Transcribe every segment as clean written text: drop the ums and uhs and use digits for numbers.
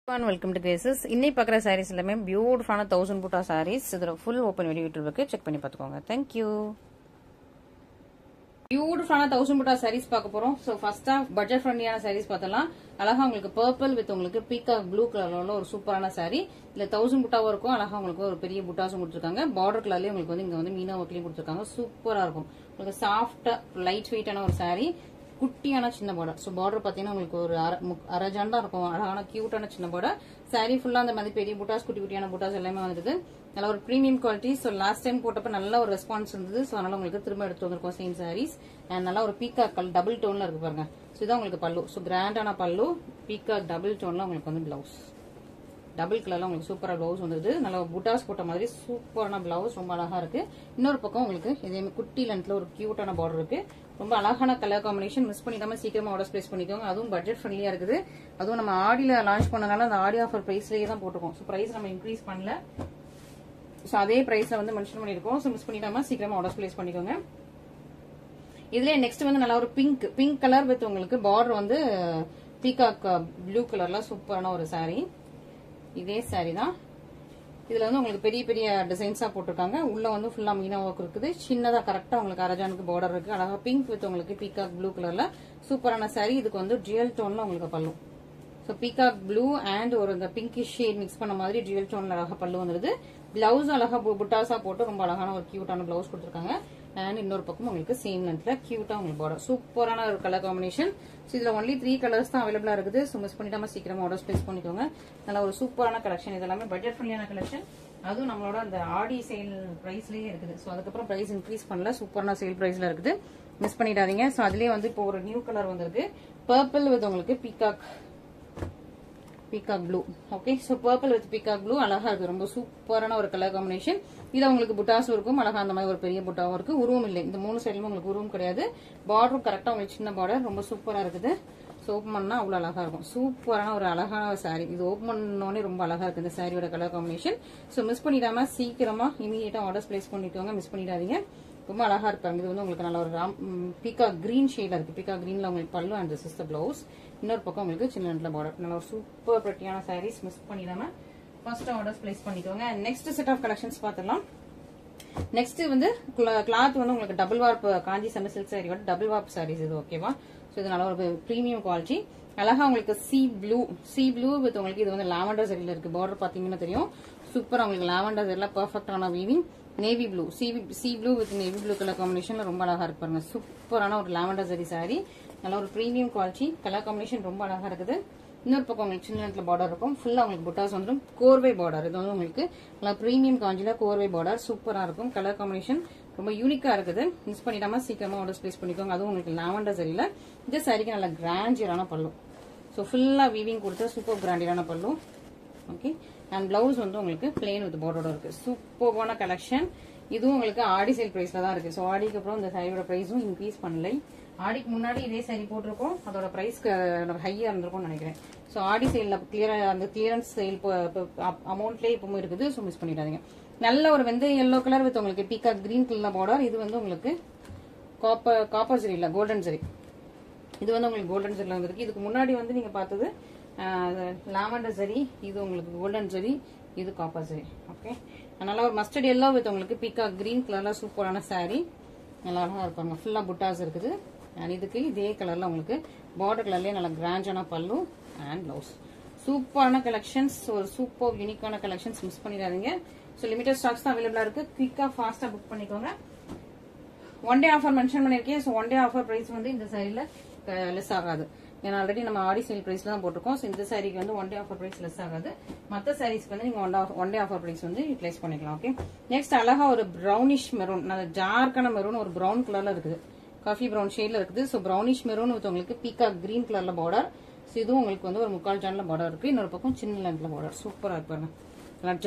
Welcome to Graces. இன்னைக்கு பார்க்குற sarees எல்லாமே பியூட்டிஃபுல்லான 1000 புட்டா sarees. இதோட ஃபுல் ஓப்பன் வீடியோ இருக்கு, செக் பண்ணி பார்த்துக்கோங்க. Thank you. பியூட்டிஃபுல்லான 1000 புட்டா sarees பார்க்க போறோம். ஸோ ஃபர்ஸ்ட் ஆஃப் பட்ஜெட் ஃப்ரெண்ட்லியான sarees பார்த்தலாம். அழகா உங்களுக்கு பர்பிள் வித் உங்களுக்கு பீகாக் ப்ளூ கலர்ல ஒரு சூப்பரான saree. இதுல 1000 புட்டாவும் இருக்கும். அழகா உங்களுக்கு ஒரு பெரிய புட்டாஸும் கொடுத்துருக்காங்க. பார்டர் கலர்லயே உங்களுக்கு வந்து இங்க வந்து மீனா ஒர்க்லயும் கொடுத்துருக்காங்க. சூப்பரா இருக்கும். உங்களுக்கு சாஃப்ட் லைட் வெயிட்டான ஒரு saree. குட்டியான சின்ன பார்டர். ஸோ பார்டர் பார்த்தீங்கன்னா உங்களுக்கு ஒரு அரை ஜாண்டா இருக்கும். அழகான கியூட்டான சின்ன பார்டர். சாரி ஃபுல்லா அந்த மாதிரி பெரிய புட்டாஸ் குட்டி குட்டியான புட்டாஸ் எல்லாமே வந்துருது. நல்ல ஒரு premium quality. So last time போட்டப்ப நல்ல ஒரு ரெஸ்பான்ஸ் இருந்தது. ஸோ அதனால உங்களுக்கு திரும்ப எடுத்து வந்திருக்கோம் சேம் சாரீஸ். அண்ட் நல்லா ஒரு பீகாக் டபுள் டோன்ல இருக்கு பாருங்க. ஸோ இதான் உங்களுக்கு பல்லு. ஸோ கிராண்டான பல்லு, பீகாக் டபுள் டோன்ல உங்களுக்கு வந்து பிளவுஸ். டபுள் கலர்ல உங்களுக்கு சூப்பரா பிளவுஸ் வந்துருது. நல்ல புட்டாஸ் போட்ட மாதிரி சூப்பரான பிளவுஸ், ரொம்ப அழகா இருக்கு. இன்னொரு பக்கம் உங்களுக்கு இதே குட்டி லென்த்ல ஒரு கியூட்டான பார்டர் இருக்கு. ரொம்ப அழகான கலர் காம்பினேஷன். மிஸ் பண்ணிடாம சீக்கிரமா ஆர்டர் பிளேஸ் பண்ணிக்கோங்க. அதுவும் பட்ஜெட் ஃப்ரெண்ட்லியா இருக்குது. அதுவும் நம்ம ஆடியில லான்ச் பண்ணனால அந்த ஆடி ஆஃபர் பிரைஸ்லயே தான் போட்டுருக்கோம். ஸோ பிரைஸ் நம்ம இன்க்ரீஸ் பண்ணல. ஸோ அதே பிரைஸ்ல வந்து மென்ஷன் பண்ணிருக்கோம். ஸோ மிஸ் பண்ணிடாம சீக்கிரமா ஆர்டர் பிளேஸ் பண்ணிக்கோங்க. இதுல நெக்ஸ்ட் வந்து நல்லா ஒரு பிங்க் கலர் வித் உங்களுக்கு பார்டர் வந்து பீகாக் ப்ளூ கலர்ல சூப்பரான ஒரு சாரீ. இதே சாரி தான். இதுல வந்து உங்களுக்கு பெரிய பெரிய டிசைன்ஸா போட்டிருக்காங்க. உள்ள வந்து ஃபுல்லா மீனா ஒர்க் இருக்குது. சின்னதா கரெக்டா உங்களுக்கு அரஜானுக்கு பார்டர் இருக்கு. அழகா பிங்க் வித் உங்களுக்கு பீகாக் ப்ளூ கலர்ல சூப்பரான சாரி. இதுக்கு வந்து ஜுவல் டோன்ல உங்களுக்கு பல்லு. ஸோ பீகாக் ப்ளூ அண்ட் ஒரு இந்த பிங்கிஷ் ஷேட் மிக்ஸ் பண்ண மாதிரி ஜுவல் டோன்ல அழகா பல்லு வந்துருது. பிளவுஸ் அழகா புட்டாஸா போட்டு ரொம்ப அழகான ஒரு கியூட்டான பிளவுஸ் கொடுத்துருக்காங்க. அண்ட் இன்னொரு பக்கம் உங்களுக்கு சேம் லென்த்ல கியூட்டா உங்களுக்கு பார்டர். சூப்பரான ஒரு கலர் காம்பினேஷன். இதுல ஒன்லி 3 கலர்ஸ் தான் அவைலபிளா இருக்குது. ஸோ மிஸ் பண்ணிட்டாம சீக்கிரமா ஆர்டர் பிளேஸ் பண்ணிக்கோங்க. நல்ல ஒரு சூப்பரான கலெக்ஷன். இது எல்லாமே பட்ஜெட் ஃப்ரெண்ட்லியான கலெக்ஷன். அதுவும் நம்மளோட அந்த ஆடி சேல் பிரைஸ்லயே இருக்குது. ஸோ அதுக்கப்புறம் பிரைஸ் இன்க்ரீஸ் பண்ணல. சூப்பரான சேல் பிரைஸ்ல இருக்குது. மிஸ் பண்ணிடாதீங்க. ஸோ அதுலயே வந்து இப்போ ஒரு நியூ கலர் வந்திருக்கு. பர்பிள் வித் உங்களுக்கு peacock blue. Okay, so purple with peacock blue அழகா இருக்கு. ரொம்ப சூப்பரான ஒரு கலர் காம்பினேஷன். இதுல உங்களுக்கு புட்டாஸும் இருக்கும். அழகா அந்த மாதிரி ஒரு பெரிய புட்டாவும் இருக்கு. உருவம் இல்லை. இந்த 3 சைடுமே உங்களுக்கு உருவம் கிடையாது. பார்டரும் கரெக்டா உங்களுக்கு சின்ன பார்டர். ரொம்ப சூப்பரா இருக்குது. ஸோ ஓப்பன் பண்ணா அவ்வளவு அழகா இருக்கும். சூப்பரான ஒரு அழகான சாரி. இது ஓப்பன் பண்ணோடனே ரொம்ப அழகா இருக்கு இந்த சாரியோட கலர் காம்பினேஷன். ஸோ மிஸ் பண்ணிடாம சீக்கிரமா இமீடியட்டா ஆர்டர் பிளேஸ் பண்ணிக்கோங்க. மிஸ் பண்ணிடாதீங்க. ரொம்ப அழகா இருப்பாங்க. இது வந்து உங்களுக்கு நல்ல ஒரு பீகாக் கிரீன் ஷேட்ல இருக்கு. பீகாக் கிரீன்ல உங்களுக்கு பல்லு and this is the blouse. இன்னொரு பக்கம் உங்களுக்கு சின்ன லென்த்ல பார்டர். நல்ல ஒரு சூப்பர் பிரிட்டியான சாரீஸ். மிஸ் பண்ணிடாம ஃபர்ஸ்ட் ஆர்டர்ஸ் பிளேஸ் பண்ணிக்கோங்க. நெக்ஸ்ட் செட் ஆஃப் கலெக்ஷன்ஸ் பார்த்துடலாம். நெக்ஸ்ட் வந்து கிளாத் வந்து உங்களுக்கு double warp Kanchi semi silk சாரியோட டபுள் வார்ப் சாரீஸ் இது. ஓகேவா? ஸோ இது நல்ல ஒரு பிரீமியம் குவாலிட்டி. அழகா உங்களுக்கு சி ப்ளூ வித் உங்களுக்கு இது வந்து லாவெண்டர் சரியில இருக்கு. பார்டர் பாத்தீங்கன்னா தெரியும். சூப்பரா உங்களுக்கு லாவெண்டர் சரியில பெர்ஃபெக்டான weaving. Navy blue sea blue with navy blue colour காம்பினேஷன்ல ரொம்ப அழகா இருக்கு பாருங்க. சூப்பரான ஒரு லாவெண்டர் சரி சாரி. நல்ல ஒரு பிரீமியம் குவாலிட்டி. கலர் காம்பினேஷன் ரொம்ப அழகா இருக்குது. இன்னொரு பக்கம் உங்களுக்கு சின்ன நேரத்தில் பார்டர் இருக்கும். ஃபுல்லா உங்களுக்கு புட்டாஸ் வந்துடும். கோர்வை பார்டர். இது வந்து உங்களுக்கு நல்லா பிரீமியம் காஞ்சில கோர்வை பார்டர் சூப்பரா இருக்கும். கலர் காம்பினேஷன் ரொம்ப யூனிக்கா இருக்குது. மிஸ் பண்ணிடாம சீக்கிரமா ஆர்டர் பிளேஸ் பண்ணிக்கோங்க. அதுவும் உங்களுக்கு லாவெண்டர் சரியில இந்த சாரிக்கு நல்ல கிராண்டியரான பல்லு. ஸோ ஃபுல்லா வீவிங் கொடுத்த சூப்பர் கிராண்டியரான பல்லு. ஓகே, அண்ட் பிளவுஸ் வந்து உங்களுக்கு பிளெயின் வித் பார்டரோட இருக்கு. சூப்பரான கலெக்ஷன். இதுவும் உங்களுக்கு ஆடி சேல் பிரைஸ்ல தான் இருக்கு. ஸோ ஆடிக்கு அப்புறம் இந்த சாரியோட பிரைஸும் இன்க்ரீஸ் பண்ணலை. ஆடிக்கு முன்னாடி இதே சாரி போட்டிருக்கோம். அதோட பிரைஸ் ஹையா இருந்திருக்கும்னு நினைக்கிறேன். ஸோ ஆடி சேல்ல அந்த கிளியரன்ஸ் சேல் அமௌண்ட்லேயே இப்பவும் இருக்குது. ஸோ மிஸ் பண்ணிடாதீங்க. நல்ல ஒரு வந்து எல்லோ கலர் வித் உங்களுக்கு பீகாக் கிரீன் கலர் பார்டர். இது வந்து உங்களுக்கு காப்பர் சரி இல்ல கோல்டன் சரி. இது வந்து உங்களுக்கு கோல்டன் சரில வந்திருக்கு. இதுக்கு முன்னாடி வந்து நீங்க பார்த்தது லாவெண்டர் சரி. இது உங்களுக்கு கோல்டன் சரி. இது காப்பர் சரி. ஓகே, அதனால ஒரு மஸ்டர்ட் எல்லோ வித் உங்களுக்கு பீகாக் கிரீன் கலர்ல சூப்பரான சாரி. நல்லா அழகா இருப்பாங்க. ஃபுல்லா புட்டாஸ் இருக்குது. அண்ட் இதுக்கு இதே கலர்ல உங்களுக்கு பார்டர் கலர்லயே நல்ல கிராண்டான பல்லு அண்ட் பிளவுஸ். சூப்பரான கலெக்ஷன்ஸ். ஒரு சூப்பர் யூனிக்கான கலெக்ஷன்ஸ். மிஸ் பண்ணிடாதீங்க. ஸோ லிமிடெட் ஸ்டாக்ஸ் தான் அவைலபிளா இருக்கு. குவிக்கா ஃபாஸ்டா புக் பண்ணிக்கோங்க. ஒன் டே ஆஃபர் மென்ஷன் பண்ணிருக்கேன். So one day offer price வந்து இந்த சாரில லெஸ் ஆகாது. ஏன்னா ஆல்ரெடி நம்ம ஆடி சேல் பிரைஸ்ல தான் போட்டிருக்கோம். ஸோ இந்த சாரிக்கு வந்து one day offer price less ஆகாது. மற்ற சாரீஸ்க்கு வந்து நீங்க ஒன் டே ஆஃபர் பிரைஸ் வந்து யூட்டிலைஸ் பண்ணிக்கலாம். ஓகே, நெக்ஸ்ட் அழகா ஒரு பிரௌனிஷ் மெரூன். நல்ல டார்க்கான மெரூன் ஒரு பிரவுன் கலர்ல இருக்குது. காஃபி பிரவுன் ஷேட்ல இருக்குது. ஸோ பிரௌனிஷ் மெரூன் வித் உங்களுக்கு பீகாக் கிரீன் கலர்ல பார்டர். ஸோ இதுவும் உங்களுக்கு வந்து ஒரு 3/4 ஜான்ல பார்டர் இருக்கு. இன்னொரு பக்கம் சின்ன லென்த்ல பார்டர். சூப்பரா இருப்பாங்க.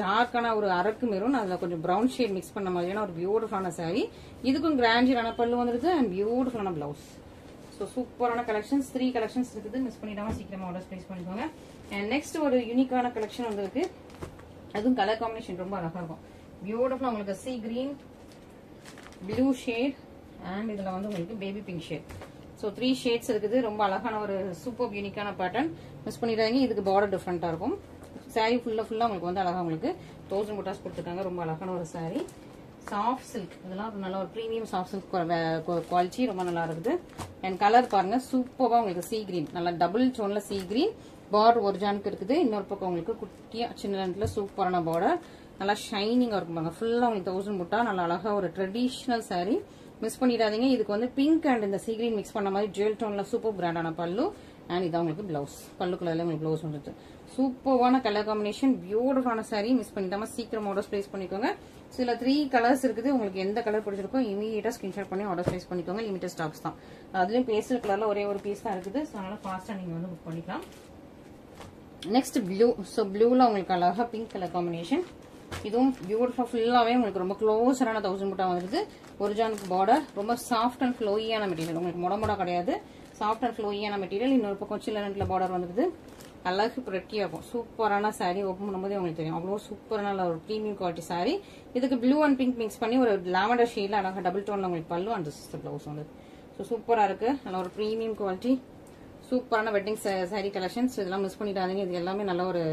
டார்க்கான ஒரு அரக்கு மெரூன். அதுல கொஞ்சம் பிரவுன் ஷேட் மிக்ஸ் பண்ண மாதிரியான ஒரு பியூட்டிஃபுல்லான சாரி. இதுக்கும் கிராண்டியரான பல்லு வந்துருது அண்ட் பியூட்டிஃபுல்லான பிளவுஸ். ஸோ சூப்பரான கலெக்ஷன்ஸ். 3 கலெக்ஷன்ஸ் இருக்குது. மிஸ் பண்ணிடாம சீக்கிரமா ஆர்டர் பிளேஸ் பண்ணிக்கோங்க. அண்ட் நெக்ஸ்ட் ஒரு யூனிக்கான கலெக்ஷன் வந்திருக்கு. அதுவும் கலர் காம்பினேஷன் ரொம்ப அழகா இருக்கும். பியூட்டிஃபுல்லா உங்களுக்கு C green blue shade and இதுல வந்து உங்களுக்கு baby pink shade. So 3 shades இருக்குது. ரொம்ப அழகான ஒரு சூப்பர் யூனிக்கான பேட்டர்ன். மிஸ் பண்ணிடாதீங்க. இதுக்கு பார்டர் டிஃப்ரெண்டா இருக்கும். சாரி ஃபுல்லா உங்களுக்கு வந்து அழகா உங்களுக்கு 1000 புட்டாஸ் கொடுத்துருக்காங்க. ரொம்ப அழகான ஒரு சாரி. சாஃப்ட் சில்க், இதெல்லாம் நல்ல ஒரு ப்ரீமியம் சாஃப்ட் சில்க் குவாலிட்டி, ரொம்ப நல்லா இருக்குது. அண்ட் கலர் பாருங்க, சூப்பரா உங்களுக்கு சீ கிரீன், நல்லா டபுள் டோன்ல சீ கிரீன். பார்டர் ஒரிஜினலுக்கு இருக்குது. இன்னொரு பக்கம் உங்களுக்கு குட்டியா சின்ன லென்த்ல சூப்பரான பார்டர், நல்லா ஷைனிங்கா இருக்கும் பாருங்க. ஃபுல்லா உங்களுக்கு 1000 புட்டா, நல்லா அழகா ஒரு ட்ரெடிஷனல் சாரி. மிஸ் பண்ணிடாதீங்க. இதுக்கு வந்து பிங்க் அண்ட் இந்த சீ கிரீன் மிக்ஸ் பண்ண மாதிரி ஜுவல் டோன்ல சூப்பர் பிராண்டான பல்லு. அண்ட் இதான் உங்களுக்கு பிளவுஸ். பல்லு கலர்ல உங்களுக்கு பிளவுஸ் வந்துட்டு சூப்பரான கலர் காம்பினேஷன், பியூட்டிஃபுல்லான சாரி. மிஸ் பண்ணிட்டாம சீக்கிரம் ஆர்டர் பிளேஸ் பண்ணிக்கோங்க. சில 3 கலர்ஸ் இருக்குது. உங்களுக்கு எந்த கலர் பிடிச்சிருக்கோ இமீடியட்டா ஸ்கிரீன்ஷாட் பண்ணி ஆர்டர் பிளேஸ் பண்ணிக்கோங்க. லிமிடெட் ஸ்டாக்ஸ் தான். அதுலயும் பேஸ்டல் கலர்ல ஒரே ஒரு பீஸ் தான் இருக்குது. ஸோ அதனால ஃபாஸ்டா நீங்க வந்து புக் பண்ணிக்கலாம். Next blue. ஸோ ப்ளூல உங்களுக்கு அழகா பிங்க் கலர் காம்பினேஷன். இதுவும் பியூட்டிஃபுல், ஃபுல்லாவே உங்களுக்கு ரொம்ப க்ளோஸரான 1000 புட்டா வந்துருது. ஒரிஜினலுக்கு பார்டர், ரொம்ப சாஃப்ட் அண்ட் ஃப்ளோயியான மெட்டீரியல். உங்களுக்கு மொடமொடா கிடையாது, சாஃப்ட் அண்ட் ஃப்ளோயியான மெட்டீரியல். இன்னொரு பக்கம் சில்ல பார்டர் வந்துருது. அழகு பிரட்டியா இருக்கும். சூப்பரான சாரி. ஓப்பன் பண்ணும்போது உங்களுக்கு தெரியும் அவ்வளவு சூப்பரான ஒரு ப்ரீமியம் குவாலிட்டி சாரி. இதுக்கு ப்ளூ அண்ட் பிங்க் மிக்ஸ் பண்ணி ஒரு லாவெண்டர் ஷேட்ல அழகா டபுள் டோன்ல உங்களுக்கு பல்லு அண்ட் பிளவுஸ் வந்து சூப்பரா இருக்கு. நல்ல ஒரு ப்ரீமியம் குவாலிட்டி, சூப்பரான வெட்டிங் சாரி கலெக்ஷன்ஸ். இதெல்லாம் மிஸ் பண்ணிடாதீங்க. இது எல்லாமே நல்ல ஒரு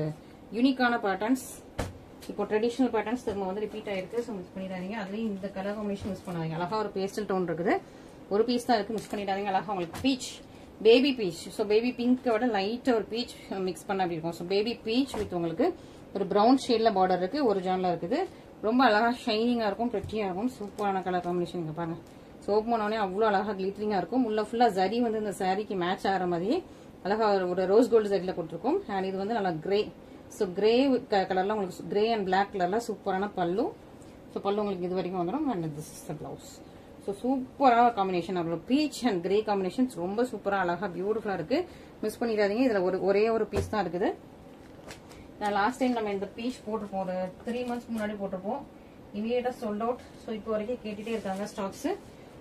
யூனிக்கான பேட்டர்ன்ஸ். இப்போ ட்ரெடிஷனல் பேட்டர்ன்ஸ் திரும்ப வந்து ரிப்பீட் ஆயிருக்கு. ஸோ மிஸ் பண்ணிடாதீங்க. அதுலயும் இந்த கலர் காம்பினேஷன் மிஸ் பண்ணாதீங்க. அழகா ஒரு பேஸ்டல் டோன் இருக்குது. ஒரு பீஸ் தான் இருக்கு, மிஸ் பண்ணிடாதீங்க. அழகா உங்களுக்கு peach, baby peach. So baby பிங்கோட லைட்டா ஒரு பீச் மிக்ஸ் பண்ண அப்படி இருக்கும். ஸோ பேபி பீச் வித் உங்களுக்கு ஒரு பிரவுன் ஷேட்ல பார்டர் இருக்கு, ஒரிஜினலா இருக்குது. ரொம்ப அழகா ஷைனிங்கா இருக்கும், பிரெட்டியா இருக்கும். சூப்பரான கலர் காம்பினேஷன் இங்க பாருங்க. ஸோ ஓப்பன் பண்ணோடனே அவ்வளவு அழகா கிளிட்டரிங்கா இருக்கும். உள்ள ஃபுல்லா ஜரி வந்து இந்த சாரிக்கு மேட்ச் ஆகிற மாதிரி அழகா ஒரு ரோஸ் கோல்டு ஜரியில கொடுத்துருக்கோம். அண்ட் இது வந்து நல்லா கிரே. ஸோ கிரே கலர்ல உங்களுக்கு கிரே அண்ட் பிளாக் கலர்ல சூப்பரான பல்லு. ஸோ பல்லு உங்களுக்கு இது வரைக்கும் வந்துடும். And this is the blouse. So சூப்பரான காம்பினேஷன். அப்புறம் பீச் அண்ட் கிரே காம்பினேஷன் ரொம்ப சூப்பரா அழகா பியூட்டிஃபுல்லா இருக்கு. மிஸ் பண்ணிடாதீங்க. இதுல ஒரே ஒரு பீஸ் தான் இருக்குது. லாஸ்ட் டைம் நம்ம இந்த பீச் போட்டிருப்போம், ஒரு 3 months முன்னாடி போட்டிருப்போம். இமீடியட்டா சோல்ட் அவுட். ஸோ இப்போ வரைக்கும் கேட்டுட்டே இருக்காங்க ஸ்டாக்ஸ்.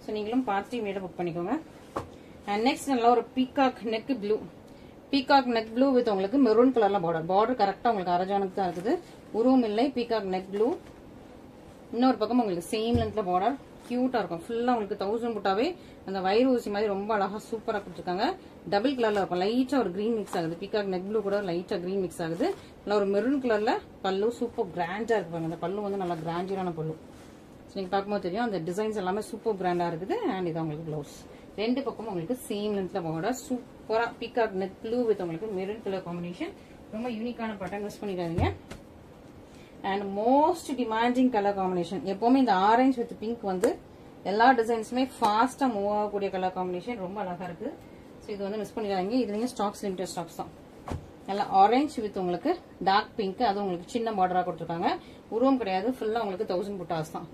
ஸோ நீங்களும் பார்த்துட்டு இமீடியட்டா புக் பண்ணிக்கோங்க. அண்ட் நெக்ஸ்ட் நல்லா ஒரு peacock neck blue. Peacock neck blue with உங்களுக்கு மெரூன் கலர்ல பார்டர் கரெக்டா உங்களுக்கு அரஜானுக்கு தான் இருக்குது. உருவம் இல்லை. Peacock neck blue. இன்னொரு பக்கம் உங்களுக்கு சேம் லென்த்ல பார்டர் கியூட்டா இருக்கும். ஃபுல்லா உங்களுக்கு 1000 புட்டாவே அந்த வயிறு ஊசி மாதிரி ரொம்ப அழகா சூப்பரா கொடுத்துருக்காங்க. டபுள் கலர்ல இருக்கும். லைட்டா ஒரு கிரீன் மிக்ஸ் ஆகுது. பீகாக் நெக் ப்ளூ கூட லைட்டா கிரீன் மிக்ஸ் ஆகுது. நல்லா ஒரு மெரூன் கலர்ல பல்லு சூப்பர் கிராண்டா இருக்கு. அந்த பல்லு வந்து நல்லா கிராண்டியரான பல்லு. நீங்க பார்க்கும்போது தெரியும் அந்த டிசைன்ஸ் எல்லாமே சூப்பர் கிராண்டா இருக்குது. அண்ட் இது உங்களுக்கு பிளவுஸ். ரெண்டு பக்கமும் உங்களுக்கு சேம் லென்த்ல பார்டர் சூப்பரா பீகாக் நெக் ப்ளூ வித் உங்களுக்கு மெரூன் கலர் காம்பினேஷன். ரொம்ப யூனிக்கான பேட்டர்ன், மிஸ் பண்ணிடாதீங்க. And most demanding colour combination. எப்பவுமே இந்த ஆரஞ்சு வித் பிங்க் வந்து எல்லா டிசைன்ஸுமே ஃபாஸ்டா மூவ் ஆகக்கூடிய கலர் காம்பினேஷன். ரொம்ப அழகா இருக்கு. ஸோ இது வந்து மிஸ் பண்ணிடாதீங்க. இதுலயும் ஸ்டாக்ஸ் லிமிடெட் ஸ்டாக்ஸ் தான். நல்லா ஆரஞ்சு வித் உங்களுக்கு டார்க் பிங்க். அது உங்களுக்கு சின்ன பார்டரா கொடுத்துருக்காங்க. உருவம் கிடையாது. ஃபுல்லா உங்களுக்கு 1000 புட்டாஸ் தான்.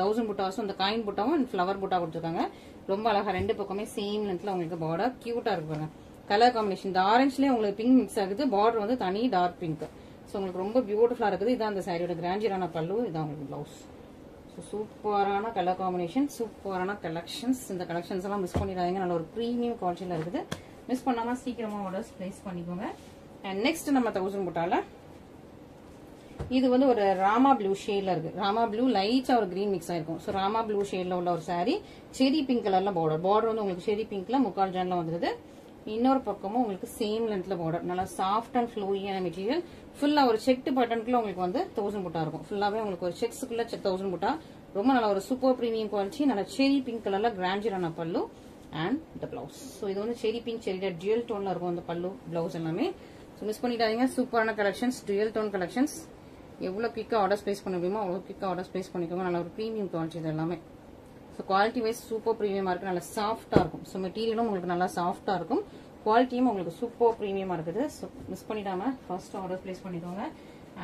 1000 புட்டாஸும் இந்த காயின் புட்டாவும் அண்ட் ஃபிளவர் புட்டா கொடுத்துருக்காங்க. ரொம்ப அழகா ரெண்டு பக்கமே சேம் லென்த்ல உங்களுக்கு பார்டர் கியூட்டா இருக்கு பாருங்க. கலர் காம்பினேஷன் இந்த ஆரஞ்சுலயே உங்களுக்கு பிங்க் மிக்ஸ் ஆகுது. பார்டர் வந்து தனி டார்க் பிங்க். ஸோ உங்களுக்கு ரொம்ப பியூட்டிஃபுல்லா இருக்குது. இதான் அந்த சாரியோட கிராண்டியரான பல்லு. இதான் உங்களுக்கு பிளவுஸ். ஸோ சூப்பரான கலர் காம்பினேஷன், சூப்பரான கலெக்ஷன்ஸ். இந்த கலெக்ஷன்ஸ் எல்லாம் மிஸ் பண்ணிடாதீங்க. நல்ல ஒரு ப்ரீமியம் குவாலிட்டியில இருக்குது. மிஸ் பண்ணாம சீக்கிரமா ஆர்டர்ஸ் பிளேஸ் பண்ணிக்கோங்க. அண்ட் நெக்ஸ்ட் நம்ம 1000 புட்டால இது வந்து ஒரு ராமா ப்ளூ ஷேட்ல இருக்கு. ராமா ப்ளூ லைட்டா ஒரு கிரீன் மிக்ஸ் ஆயிருக்கும். ஸோ ராமா ப்ளூ ஷேட்ல உள்ள ஒரு சாரி. செரி பிங்க் கலர்ல பார்டர் வந்து உங்களுக்கு செரி பிங்க்ல முக்கால் ஜான்ல வந்துருது. இன்னொரு பக்கமும் உங்களுக்கு சேம் லென்த்ல பார்டர். நல்லா சாஃப்ட் அண்ட் ஃப்ளோயியான மெட்டீரியல். ஃபுல்லா ஒரு செக் பேட்டர்னுக்குள்ள உங்களுக்கு வந்து 1000 புட்டா இருக்கும். ஃபுல்லாவே உங்களுக்கு ஒரு செக்ஸுக்குள்ள 1000 புட்டா. ரொம்ப நல்ல ஒரு சூப்பர் பிரீமியம் குவாலிட்டி. நல்ல செரி பிங்க் கலர்ல கிராண்டியரான பல்லு அண்ட் த பிளவுஸ். ஸோ இது வந்து செரி பிங்க் செரி டியூல் டோன்ல இருக்கும் அந்த பல்லு பிளவுஸ் எல்லாமே. ஸோ மிஸ் பண்ணிடாதீங்க. சூப்பரான கலெக்ஷன்ஸ், டியூல் டோன் கலெக்ஷன்ஸ். எவ்வளவு குயிக்கா ஆர்டர் பிளேஸ் பண்ண முடியுமோ அவ்வளவு குயிக்கா ஆர்டர் பிளேஸ் பண்ணிக்கோங்க. நல்ல ஒரு பிரீமியம் குவாலிட்டி இது எல்லாமே. ஸோ குவாலிட்டி வைஸ் சூப்பர் பிரீமியமா இருக்கு. நல்லா சாஃப்டா இருக்கும். ஸோ மெட்டீரியலும் உங்களுக்கு நல்லா சாஃப்டா இருக்கும். குவாலிட்டியும் உங்களுக்கு சூப்பர் பிரீமியமா இருக்குது. ஸோ மிஸ் பண்ணிடாம ஃபர்ஸ்ட் ஆர்டர் பிளேஸ் பண்ணிக்கோங்க.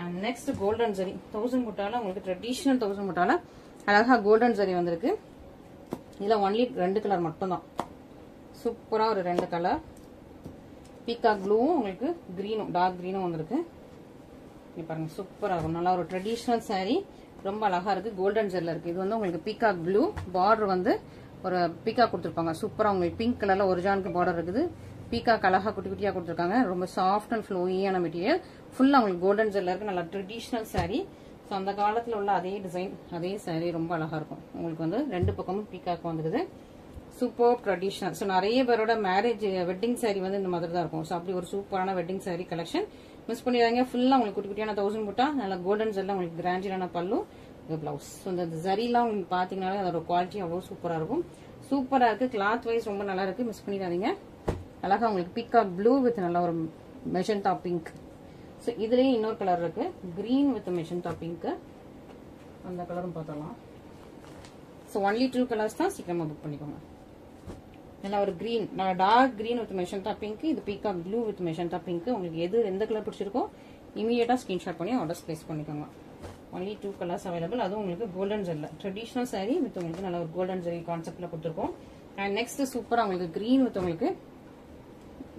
அண்ட் நெக்ஸ்ட் கோல்டன் ஜரி 1000 புட்டால உங்களுக்கு ட்ரெடிஷனல் 1000 புட்டால அழகா கோல்டன் ஜரி வந்திருக்கு. இதுல ஒன்லி 2 கலர் மட்டும் தான். சூப்பரா ஒரு 2 கலர். பீகாக் ப்ளூவும் உங்களுக்கு கிரீனும் டார்க் கிரீனும் வந்திருக்கு. பாருங்க சூப்பரா இருக்கும். நல்லா ஒரு ட்ரெடிஷனல் சாரி. ரொம்ப அழகா இருக்கு. கோல்டன் ஜெல்ல இருக்கு. இது வந்து உங்களுக்கு பீகாக் ப்ளூ. பார்டர் வந்து ஒரு பீகாக் கொடுத்துருப்பாங்க. சூப்பரா உங்களுக்கு பிங்க் கலர்ல ஒரிஜினலுக்கு பார்டர் இருக்குது. பீகாக் அழகா குட்டி குட்டியா கொடுத்துருக்காங்க. ரொம்ப சாஃப்ட் அண்ட் ஃப்ளோயியான மெட்டீரியல். ஃபுல்லா உங்களுக்கு கோல்டன் ஜெல்ல இருக்கு. நல்லா ட்ரெடிஷனல் சாரி. ஸோ அந்த காலத்துல உள்ள அதே டிசைன் அதே சாரி ரொம்ப அழகா இருக்கும். உங்களுக்கு வந்து 2 பக்கமும் பீகாக் வந்துருது. Super traditional. ஸோ நிறைய பேரோட மேரேஜ் வெட்டிங் சாரி வந்து இந்த மாதிரி தான் இருக்கும். ஸோ அப்படி ஒரு சூப்பரான வெட்டிங் சாரி கலெக்ஷன் மிஸ் பண்ணிடுறாங்க. ஃபுல்லாக உங்களுக்கு குட்டி குட்டியான 1000 புட்டா, நல்லா கோல்டன் எல்லாம் உங்களுக்கு கிராண்டியரான பல்லு, பிளவுஸ். ஸோ இந்த ஜரிலாம் உங்களுக்கு பார்த்தீங்கன்னாலே அதோட குவாலிட்டி அவ்வளோ சூப்பராக இருக்கும். சூப்பராக இருக்கு. கிளாத் வைஸ் ரொம்ப நல்லா இருக்கு. மிஸ் பண்ணிடாதீங்க. அழகா உங்களுக்கு பீகாக் ப்ளூ வித் நல்ல ஒரு மெஜந்தா பிங்க். ஸோ இதுலயும் இன்னொரு கலர் இருக்கு, கிரீன் வித் மெஜந்தா பிங்க். அந்த கலரும் பார்த்தலாம். ஸோ ஒன்லி 2 கலர்ஸ் தான், சீக்கிரமா புக் பண்ணிக்கோங்க. நல்லா ஒரு கிரீன், நல்லா dark green with magenta pink. இது peacock blue with magenta pink. உங்களுக்கு எந்த கலர் பிடிச்சிருக்கோ இமீடியட்டா ஸ்கிரீன்ஷாட் பண்ணி ஆர்டர்ஸ் பிளேஸ் பண்ணிக்கோங்க. Only 2 colours available. அதுவும் உங்களுக்கு கோல்டன் ஜெல்ல ட்ரெடிஷனல் சாரி வித் உங்களுக்கு நல்ல ஒரு கோல்டன் ஜெரி கான்செப்ட்ல கொடுத்துருக்கோம். அண்ட் நெக்ஸ்ட் சூப்பரா உங்களுக்கு கிரீன் வித் உங்களுக்கு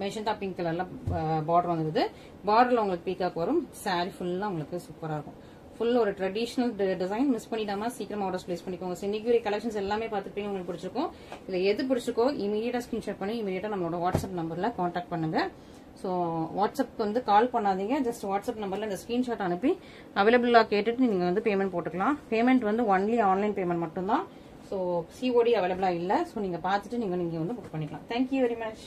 மெஜந்தா பிங்க் கலர்ல பார்டர் வந்துருது. பார்டர்ல உங்களுக்கு பீகாக் வரும். சாரி ஃபுல்லா உங்களுக்கு சூப்பரா இருக்கும். ஃபுல் ஒரு ட்ரெடிஷனல் டிசைன். மிஸ் பண்ணிடாம சீக்கிரமா ஆர்டர்ஸ் பிளேஸ் பண்ணிக்கோங்க. இன்னைக்கு கலெக்ஷன்ஸ் எல்லாமே பார்த்துட்டு உங்களுக்கு பிடிச்சிருக்கும். இதுல எது பிடிச்சிருக்கோ இமீடியட்டா ஸ்கிரீன்ஷாட் பண்ணி இமீடியட்டா நம்மளோட வாட்ஸ்அப் நம்பர்ல கான்டாக்ட் பண்ணுங்க. ஸோ வாட்ஸ்அப் வந்து கால் பண்ணாதீங்க, ஜஸ்ட் வாட்ஸ்அப் நம்பர்ல இந்த ஸ்கிரீன்ஷாட் அனுப்பி அவைலபிளா கேட்டுட்டு நீங்க வந்து பேமெண்ட் போட்டுக்கலாம். பேமெண்ட் வந்து ஒன்லி ஆன்லைன் பேமெண்ட் மட்டும் தான். ஸோ சிஓடி அவைலபிளா இல்லை. ஸோ நீங்க பார்த்துட்டு நீங்க வந்து புக் பண்ணிக்கலாம். Thank you very much.